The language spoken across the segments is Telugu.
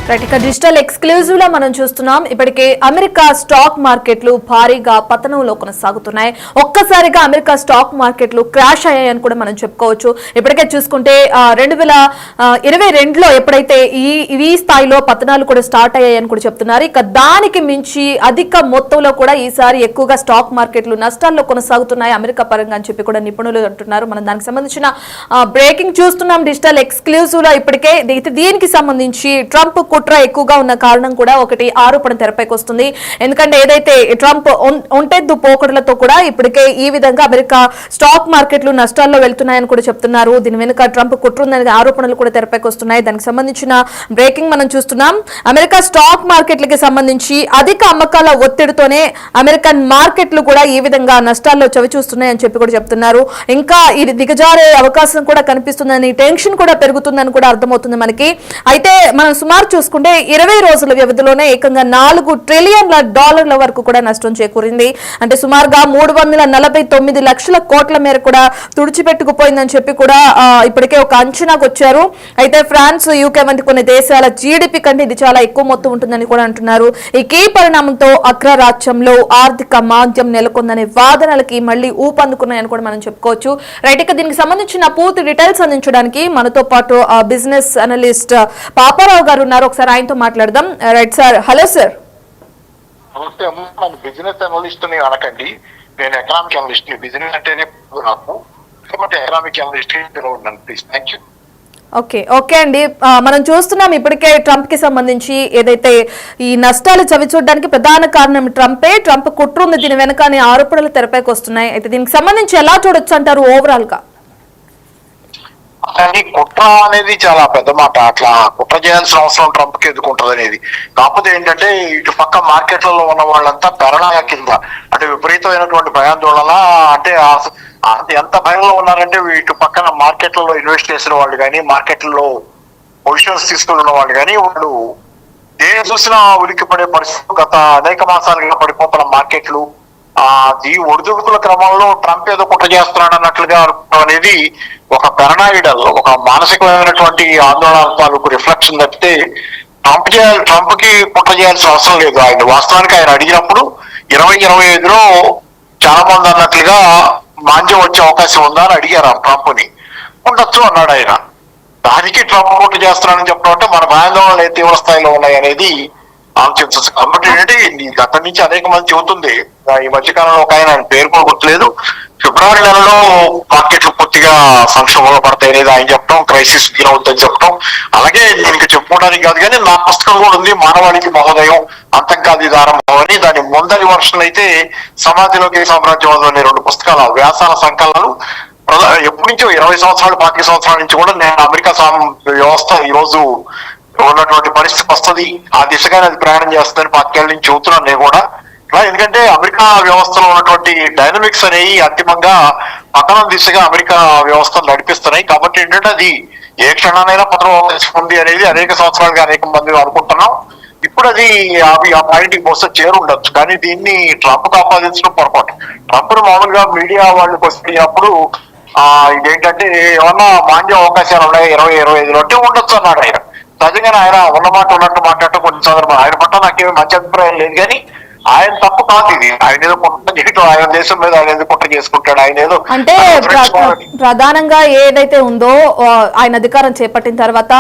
రైట్, ఇక డిజిటల్ ఎక్స్క్లూజివ్ లో మనం చూస్తున్నాం. ఇప్పటికే అమెరికా స్టాక్ మార్కెట్లు భారీగా పతనంలో కొనసాగుతున్నాయి. ఒక్కసారిగా అమెరికా స్టాక్ మార్కెట్లు క్రాష్ అయ్యాయని కూడా మనం చెప్పుకోవచ్చు. ఇప్పటికే చూసుకుంటే 2022లో ఎప్పుడైతే ఈ స్థాయిలో పతనాలు కూడా స్టార్ట్ అయ్యాయని కూడా చెప్తున్నారు. ఇక దానికి మించి అధిక మొత్తంలో కూడా ఈసారి ఎక్కువగా స్టాక్ మార్కెట్లు నష్టాల్లో కొనసాగుతున్నాయి అమెరికా పరంగా అని చెప్పి కూడా నిపుణులు అంటున్నారు. మనం దానికి సంబంధించిన బ్రేకింగ్ చూస్తున్నాం డిజిటల్ ఎక్స్క్లూజివ్ లో. ఇప్పటికే దీనికి సంబంధించి ట్రంప్ కుట్ర ఎక్కువగా ఉన్న కారణం కూడా ఒకటి ఆరోపణ తెరపైకి వస్తుంది. ఎందుకంటే ఏదైతే ట్రంప్ ఒంటెద్దు పోకడలతో కూడా ఇప్పటికే ఈ విధంగా అమెరికా స్టాక్ మార్కెట్లు నష్టాల్లో వెళ్తున్నాయని కూడా చెప్తున్నారు. దీని వెనుక ట్రంప్ కుట్ర ఉందనే ఆరోపణలు కూడా తెరపైకి వస్తున్నాయి. దానికి సంబంధించిన బ్రేకింగ్ మనం చూస్తున్నాం. అమెరికా స్టాక్ మార్కెట్లకి సంబంధించి అధిక అమ్మకాల ఒత్తిడితోనే అమెరికన్ మార్కెట్లు కూడా ఈ విధంగా నష్టాల్లో చవిచూస్తున్నాయని చెప్పి కూడా చెప్తున్నారు. ఇంకా ఇది దిగజారే అవకాశం కూడా కనిపిస్తుందని, టెన్షన్ కూడా పెరుగుతుందని కూడా అర్థమవుతుంది మనకి. అయితే మనం సుమారు చూసుకుంటే 20 రోజుల వ్యవధిలోనే ఏకంగా $4 ట్రిలియన్ల వరకు కూడా నష్టం చేకూరింది. అంటే సుమారుగా 349 లక్షల కోట్ల మేర కూడా తుడిచిపెట్టుకుపోయిందని చెప్పి కూడా ఇప్పటికే ఒక అంచనాకు వచ్చారు. అయితే ఫ్రాన్స్, యూకే వంటి కొన్ని దేశాల జీడిపి కంటే ఇది చాలా ఎక్కువ మొత్తం ఉంటుందని కూడా అంటున్నారు. ఈ కీ పరిణామంతో అగ్రరాజ్యంలో ఆర్థిక మాంద్యం నెలకొందనే వాదనలకి మళ్ళీ ఊపందుకున్నాయని కూడా మనం చెప్పుకోవచ్చు. రైట్, ఇక దీనికి సంబంధించిన పూర్తి డీటెయిల్స్ అందించడానికి మనతో పాటు బిజినెస్ అనలిస్ట్ పాపారావు గారు ఉన్నారు. ఒకసారి ఆయనతో మాట్లాడదాం. Right sir. Hello sir. నమస్తే అమ్మ. నేను బిజినెస్ అనలిస్ట్ ని అనకండి, నేను ఎకనామిక్ అనలిస్ట్ ని. బిజినెస్ అంటేనే నాకు, కాబట్టి ఎకనామిక్ అనలిస్ట్ ఉన్నాను ప్లీజ్. Thank you. ఓకే అండి. మనం చూస్తున్నాం ఇప్పటికే ట్రంప్ కి సంబంధించి ఏదైతే ఈ నష్టాలు చవిచూడడానికి ప్రధాన కారణం ట్రంప్ కుట్ర ఉంది దీని వెనక అనే ఆరోపణలు తెరపైకి వస్తున్నాయి. అయితే దీనికి సంబంధించి ఎలా చూడొచ్చు అంటారు ఓవరాల్ గా? కానీ కుట్ర అనేది చాలా పెద్ద మాట. అట్లా కుట్ర చేయాల్సిన అవసరం ట్రంప్ కి ఎదుర్కొంటది అనేది. కాకపోతే ఏంటంటే ఇటు పక్క మార్కెట్లలో ఉన్న వాళ్ళంతా పెరణాల కింద, అంటే విపరీతమైనటువంటి భయాందోళన, అంటే ఎంత భయంలో ఉన్నారంటే ఇటు పక్కన మార్కెట్లలో ఇన్వెస్ట్ చేసిన వాళ్ళు కానీ, మార్కెట్లలో పొజిషన్స్ తీసుకున్న వాళ్ళు కానీ, వాళ్ళు దేని చూసినా ఉలిక్కి పడే పరిస్థితి. గత అనేక మాసాలుగా పడిపోతున్న మార్కెట్లు ఈ ఒడిదుడుకుల క్రమంలో ట్రంప్ ఏదో కుట్ర చేస్తున్నాడు అన్నట్లుగా అనేది ఒక పెరనాయిడల్, ఒక మానసికమైనటువంటి ఆందోళన తాలూకు రిఫ్లెక్షన్ తప్పితే ట్రంప్ కి కుట్ర చేయాల్సిన అవసరం లేదు. ఆయన వాస్తవానికి ఆయన అడిగినప్పుడు 2025లో చాలా మంది అన్నట్లుగా మాంద్యం వచ్చే అవకాశం ఉందా అని అడిగారు ట్రంప్ ని. ఉండొచ్చు అన్నాడు ఆయన. దానికి ట్రంప్ కుట్ర చేస్తున్నాడని చెప్పడం అంటే మన భయాందోళనలు ఏ తీవ్ర స్థాయిలో ఉన్నాయి అనేది ఆలోచించవచ్చు. కాబట్టి ఏంటంటే గత నుంచి అనేక మంది చెబుతుంది. ఈ మధ్యకాలంలో ఒక ఆయన పేరు కూడా గుర్తులేదు, ఫిబ్రవరి నెలలో మార్కెట్లు పూర్తిగా సంక్షోభంలో పడతాయి అనేది ఆయన చెప్పడం, క్రైసిస్ అవుతుందని చెప్పడం. అలాగే దీనికి చెప్పుకోవడానికి కాదు కానీ నా పుస్తకం కూడా ఉంది, మానవాళికి మహోదయం అంతం కాదు ఇది ఆరంభం అని. దాని ముందరి వర్షన్ అయితే సమాధిలోకి సామ్రాజ్యవాదం అనే 2 పుస్తకాలు, వ్యాసాల సంకలనాలు. ఎప్పటి నుంచో 20 సంవత్సరాలు 25 సంవత్సరాల నుంచి కూడా నేను అమెరికా వ్యవస్థ ఈ రోజు ఉన్నటువంటి పరిస్థితి వస్తుంది, ఆ దిశగానే అది ప్రయాణం చేస్తుందని 5 ఏళ్ల నుంచి చెబుతున్నాను నేను కూడా. ఎందుకంటే అమెరికా వ్యవస్థలో ఉన్నటువంటి డైనమిక్స్ అనేవి అంతిమంగా పతనం దిశగా అమెరికా వ్యవస్థను నడిపిస్తున్నాయి. కాబట్టి ఏంటంటే అది ఏ క్షణానైనా పతనం ఉంది అనేది అనేక సంవత్సరాలుగా అనేక మంది అనుకుంటున్నాం. ఇప్పుడు అది ఆ పాయింట్కి బహుశా చేరుండొచ్చు. కానీ దీన్ని ట్రంప్ ఆపాదించడం పొరపాటు. ట్రంప్ మామూలుగా మీడియా వాళ్ళకి వచ్చినప్పుడు ఇదేంటంటే ఏమన్నా మాంద్య అవకాశాలు ఉన్నాయి 2025లో అంటే ఉండొచ్చు అన్నాడు ఆయన. సహజంగానే ఆయన ఉన్నమాట ఉన్నట్టు మాట్లాడటం కొన్ని సందర్భాలు. ఆయన పట్ల నాకేమీ మంచి అభిప్రాయం లేదు, కానీ ఆయన తప్పు కాదు ఇది. ఆయన ఏదో కుట్ర చేయటం, ఆయన దేశం మీద ఆయన ఏదో కుట్ర చేసుకుంటాడు. ఆయన ఏదో అంటే ప్రధానంగా ఏదైతే ఉందో ఆయన అధికారం చేపట్టిన తర్వాత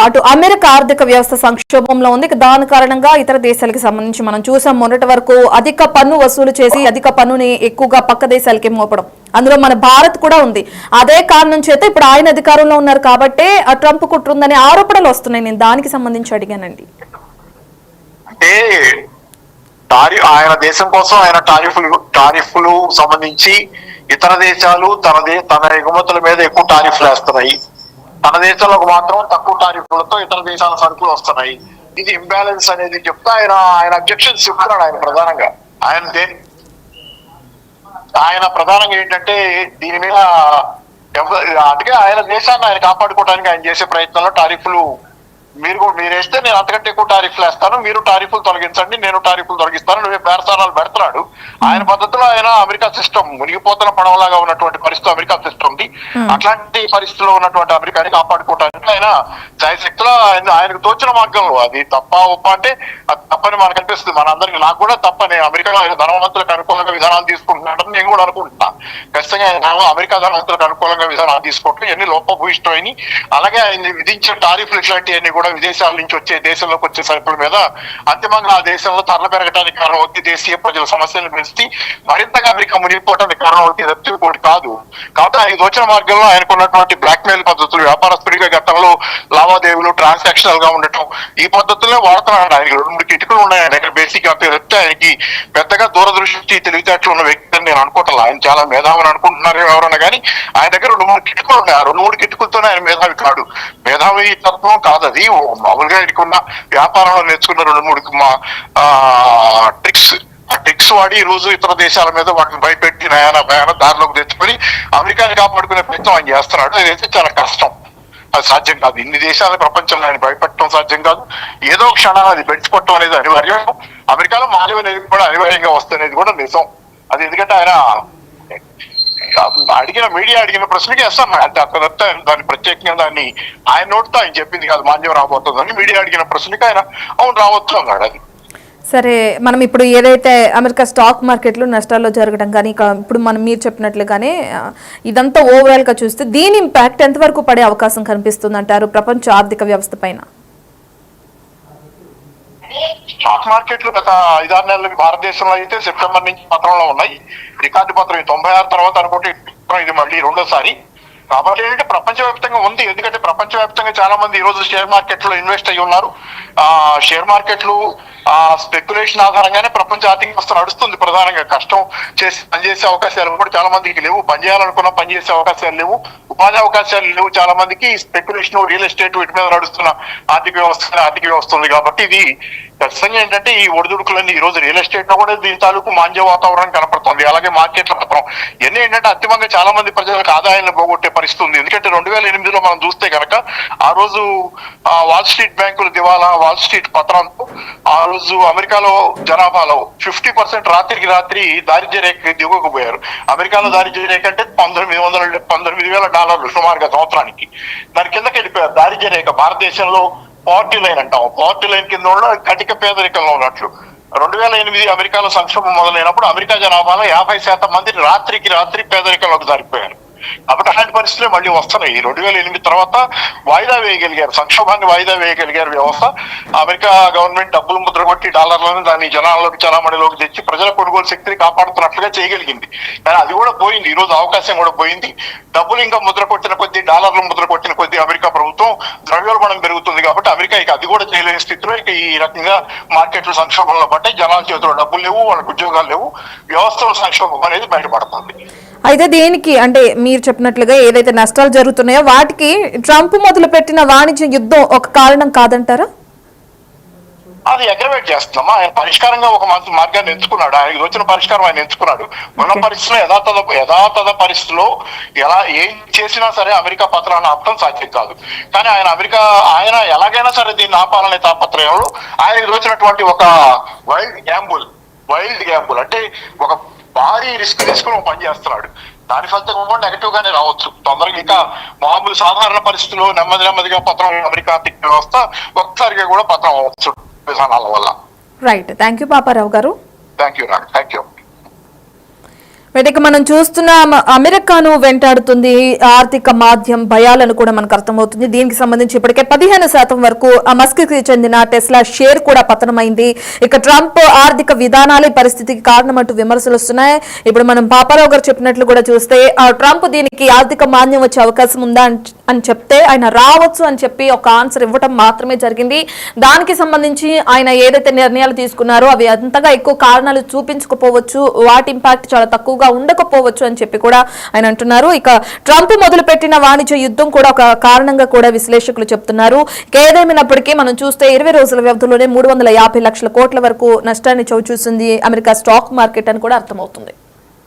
అటు అమెరికా ఆర్థిక వ్యవస్థ సంక్షోభంలో ఉంది. దాని కారణంగా ఇతర దేశాలకు సంబంధించి మనం చూసాం, మొన్నటి వరకు అధిక పన్ను వసూలు చేసి అధిక పన్నుని ఎక్కువగా పక్క దేశాలకి మోపడం, అందులో మన భారత్ కూడా ఉంది. అదే కారణం చేత ఇప్పుడు ఆయన అధికారంలో ఉన్నారు కాబట్టి ఆ ట్రంప్ కుట్ర ఉందనే ఆరోపణలు వస్తున్నాయి. నేను దానికి సంబంధించి అడిగానండి. అంటే ఆయన దేశం కోసం ఆయన టారిఫ్లు సంబంధించి ఇతర దేశాలు తన ఎగుమతుల మీద ఎక్కువ టారిఫ్లు వేస్తున్నాయి, తన దేశంలోకి మాత్రం తక్కువ టారిఫ్లతో ఇతర దేశాల సరుకులు వస్తున్నాయి. ఇది ఇంబ్యాలెన్స్ అనేది చెప్తా ఆయన అబ్జెక్షన్స్ చెప్తున్నాడు. ఆయన ప్రధానంగా ఏంటంటే దీని మీద అందుకే ఆయన దేశాన్ని ఆయన కాపాడుకోవడానికి ఆయన చేసే ప్రయత్నంలో టారిఫ్లు మీరు వేస్తే నేను అంతకంటే ఎక్కువ టారిఫ్లు వేస్తాను, మీరు టారిఫ్లు తొలగించండి, నేను టారిఫ్లు తొలగిస్తాను, నువ్వే బేరసారాలు పెడతాడు. ఆయన పద్ధతిలో ఆయన అమెరికా సిస్టమ్ మునిగిపోతున్న పడవలాగా ఉన్నటువంటి పరిస్థితి అమెరికా సిస్టమ్ ది. అట్లాంటి పరిస్థితిలో ఉన్నటువంటి అమెరికాని కాపాడుకోవడానికి ఆయన శాయశక్తిలో ఆయనకు తోచిన మార్గంలో, అది తప్ప ఒప్ప అంటే అది తప్పని మనకు అనిపిస్తుంది. మనందరికి, నాకు కూడా తప్పని, అమెరికాలో ఆయన ధనవంతులకు అనుకూలంగా విధానాలు తీసుకుంటున్నాడని నేను కూడా అనుకుంటున్నా. ఖచ్చితంగా ఆయన అమెరికా ధనవంతులకు అనుకూలంగా విధానాలు తీసుకోవటం ఎన్ని లోపభూయిష్టమైనవి. అలాగే ఆయన విధించిన టారిఫ్లు ఇట్లాంటివన్నీ కూడా విదేశాల నుంచి వచ్చే, దేశంలోకి వచ్చే సరుకుల మీద అంతిమంగా ఆ దేశంలో ధరలు పెరగడానికి కారణం అవుతుంది, దేశీయ ప్రజల సమస్యలను పెంచి మరింతగా అమెరికా మునిగిపోవడానికి కారణం అవుతుంది, తప్పిపోటీ కాదు. కాబట్టి ఆయన వచ్చిన మార్గంలో ఆయనకున్నటువంటి బ్లాక్ మెయిల్ పద్ధతులు, వ్యాపారస్తుడిగా గతంలో లావాదేవీలు ట్రాన్సాక్షనల్ గా ఉండటం, ఈ పద్ధతుల్లో వాడుతున్నాడు. ఆయనకి 2-3 కిటుకులు ఉన్నాయి ఆయన దగ్గర. బేసిక్ గా చెప్తే ఆయనకి పెద్దగా దూరదృష్టి తెలివితేటలు ఉన్న వ్యక్తి అని నేను అనుకుంటాను. ఆయన చాలా మేధావిని అనుకుంటున్నారు ఎవరన్నా కానీ, ఆయన దగ్గర 2-3 కిటుకులు ఉన్నాయి. ఆ 2-3 కిటుకులతోనే ఆయన మేధావి కాడు. మేధావి తత్వం కాదు అది. మామూలుగా ఆయనకున్న వ్యాపారంలో నేర్చుకున్న 2-3 ట్రిక్స్, ఆ ట్రిక్స్ వాడి ఈ రోజు ఇతర దేశాల మీద వాటిని భయపెట్టి భయాన దారిలోకి తెచ్చుకొని అమెరికాని కాపాడుకునే ప్రయత్నం ఆయన చేస్తున్నాడు. అదైతే చాలా కష్టం, అది సాధ్యం కాదు. ఇన్ని దేశాల ప్రపంచంలో ఆయన భయపెట్టడం సాధ్యం కాదు. ఏదో క్షణాన్ని అది పెంచుకోవటం అనేది అనివార్యం. అమెరికాలో మానవ అనేది కూడా అనివార్యంగా వస్తున్నది కూడా నిజం. అది ఎందుకంటే ఆయన మీడియా అడిగిన ప్రశ్నకి వేస్తాను అంటే అక్కడ దాన్ని ప్రత్యేకంగా దాన్ని ఆయన నోటితో ఆయన చెప్పింది కాదు, మాన్యం రాబోతుందని. మీడియా అడిగిన ప్రశ్నకి ఆయన అవును రావచ్చు అన్నాడు. అది సరే, మనం ఇప్పుడు ఏదైతే అమెరికా స్టాక్ మార్కెట్లు నష్టాల్లో జరగడం కానీ, ఇప్పుడు మీరు చెప్పినట్లుగానే ఇదంతా ఓవరాల్ గా చూస్తే దీని ఇంపాక్ట్ ఎంతవరకు పడే అవకాశం కనిపిస్తుంది అంటారు ప్రపంచ ఆర్థిక వ్యవస్థ పైన? స్టాక్ మార్కెట్లు గత 5-6 నెలలకి భారతదేశంలో అయితే సెప్టెంబర్ నుంచి పత్రంలో ఉన్నాయి. రికార్డు పత్రం 96 తర్వాత అనుకుంటే ఇది మళ్ళీ రెండోసారి. కాబట్టి ఏంటంటే ప్రపంచవ్యాప్తంగా ఉంది. ఎందుకంటే ప్రపంచవ్యాప్తంగా చాలా మంది ఈ రోజు షేర్ మార్కెట్ లో ఇన్వెస్ట్ అయ్యి ఉన్నారు. షేర్ మార్కెట్లు స్పెక్యులేషన్ ఆధారంగానే ప్రపంచ ఆర్థిక వ్యవస్థ నడుస్తుంది. ప్రధానంగా కష్టం చేసి పనిచేసే అవకాశాలు కూడా చాలా మందికి లేవు. పనిచేయాలనుకున్నా పనిచేసే అవకాశాలు లేవు, ఉపాధి అవకాశాలు లేవు. చాలా మందికి స్పెక్యులేషన్, రియల్ ఎస్టేట్ వీటి మీద నడుస్తున్న ఆర్థిక వ్యవస్థ ఉంది. కాబట్టి ఇది ఖచ్చితంగా ఏంటంటే ఈ ఒడిదుడుకులన్నీ ఈ రోజు రియల్ ఎస్టేట్ లో కూడా దీని తాలూకు మాంద్య వాతావరణం కనపడుతుంది. అలాగే మార్కెట్ల పత్రం ఇవన్నీ ఏంటంటే అంతిమంగా చాలా మంది ప్రజలకు ఆదాయాన్ని పోగొట్టే పరిస్థితి ఉంది. ఎందుకంటే 2008లో మనం చూస్తే కనుక ఆ రోజు వాల్ స్ట్రీట్ బ్యాంకులు దివాలా, వాల్ స్ట్రీట్ పత్రంతో ఆ రోజు అమెరికాలో జనాభాలో 50% రాత్రికి రాత్రి దారిద్ర్య రేఖ దిగువకపోయారు. అమెరికాలో దారిద్ర్య రేఖ అంటే $19,000 సుమారుగా సంవత్సరానికి. దాని కిందకి వెళ్ళిపోయారు దారిద్ర్య రేఖ. భారతదేశంలో పావర్టీ లైన్ అంటాం, పావర్టీ లైన్ కింద ఉన్న కటిక పేదరికంలో ఉన్నట్లు. 2008 అమెరికాలో సంక్షోభం మొదలైనప్పుడు అమెరికా జనాభాలో 50% మంది రాత్రికి రాత్రి పేదరికంలోకి జారిపోయారు. కాబట్టి అలాంటి పరిస్థితులు మళ్ళీ వస్తున్నాయి. 2008 తర్వాత వాయిదా వేయగలిగారు, సంక్షోభాన్ని వాయిదా వేయగలిగారు వ్యవస్థ. అమెరికా గవర్నమెంట్ డబ్బులు ముద్రగొట్టి డాలర్లను దాన్ని జనాల్లోకి చలామణిలోకి తెచ్చి ప్రజల కొనుగోలు శక్తిని కాపాడుతున్నట్లుగా చేయగలిగింది. కానీ అది కూడా పోయింది. ఈ రోజు అవకాశం కూడా పోయింది. డబ్బులు ఇంకా ముద్ర కొట్టిన కొద్దీ, డాలర్లు ముద్ర కొట్టిన కొద్దీ అమెరికా ప్రభుత్వం ద్రవ్యోల్బణం పెరుగుతుంది. కాబట్టి అమెరికా ఇక అది కూడా చేయలేని స్థితిలో ఇక ఈ రకంగా మార్కెట్లు సంక్షోభంలో పడ్డాయి. జనాల చేతిలో డబ్బులు లేవు, వాళ్ళకి ఉద్యోగాలు లేవు, వ్యవస్థలో సంక్షోభం అనేది బయటపడుతుంది. అయితే దీనికి అంటే మీరు చెప్పినట్లుగా ఏదైతే నష్టాలు జరుగుతున్నాయో వాటికి ట్రంప్ మొదలుపెట్టిన వాణిజ్య యుద్ధం ఒక కారణం కాదంటారా? అది అగ్రవేట్ చేస్తున్నామా? ఆయన పరిష్కారంగా ఒక మార్గాన్ని ఎంచుకున్నాడు. ఆయనకి వచ్చిన పరిష్కారం ఆయన ఎంచుకున్నాడు. ఉన్న పరిస్థితిలో యథాతథ పరిస్థితిలో ఏం చేసినా సరే అమెరికా పత్రాన్ని ఆపడం సాధ్యం కాదు. కానీ ఆయన ఎలాగైనా సరే దీన్ని ఆపాలనే తాపత్రయంలో ఆయనకి వచ్చినటువంటి ఒక వైల్డ్ గ్యాంబుల్ అంటే ఒక భారీ రిస్క్ తీసుకుని పనిచేస్తున్నాడు. దాని ఫలితం కూడా నెగటివ్ గానే రావచ్చు. తొందరగా ఇంకా మామూలు సాధారణ పరిస్థితుల్లో నెమ్మదిగా పత్రం అమెరికా ఆర్థిక వ్యవస్థ ఒక్కసారిగా కూడా పత్రం అవ్వచ్చు విధానాల వల్ల. రైట్, థ్యాంక్ యూ పాపారావు గారు. Thank you. వీటికి మనం చూస్తున్న అమెరికాను వెంటాడుతుంది ఆర్థిక మాధ్యం భయాలను కూడా మనకు అర్థమవుతుంది. దీనికి సంబంధించి ఇప్పటికే 15% వరకు మస్క్ కి చెందిన టెస్లా షేర్ కూడా పతనమైంది. ఇక ట్రంప్ ఆర్థిక విధానాలు ఈ పరిస్థితికి కారణమంటూ విమర్శలు వస్తున్నాయి. ఇప్పుడు మనం పాపారావు గారు చెప్పినట్లు కూడా చూస్తే ట్రంప్ దీనికి ఆర్థిక మాంద్యం వచ్చే అవకాశం ఉందా అని చెప్తే ఆయన రావచ్చు అని చెప్పి ఒక ఆన్సర్ ఇవ్వటం మాత్రమే జరిగింది. దానికి సంబంధించి ఆయన ఏదైతే నిర్ణయాలు తీసుకున్నారో అవి అంతగా ఎక్కువ కారణాలు చూపించకపోవచ్చు, వాటి ఇంపాక్ట్ చాలా తక్కువగా ఉండకపోవచ్చు అని చెప్పి కూడా ఆయన అంటున్నారు. ఇక ట్రంప్ మొదలుపెట్టిన వాణిజ్య యుద్ధం కూడా ఒక కారణంగా కూడా విశ్లేషకులు చెప్తున్నారు. ఏదేమైనప్పటికీ మనం చూస్తే 20 రోజుల వ్యవధిలోనే 350 లక్షల కోట్ల వరకు నష్టాన్ని చవిచూసింది అమెరికా స్టాక్ మార్కెట్ అని కూడా అర్థమవుతుంది.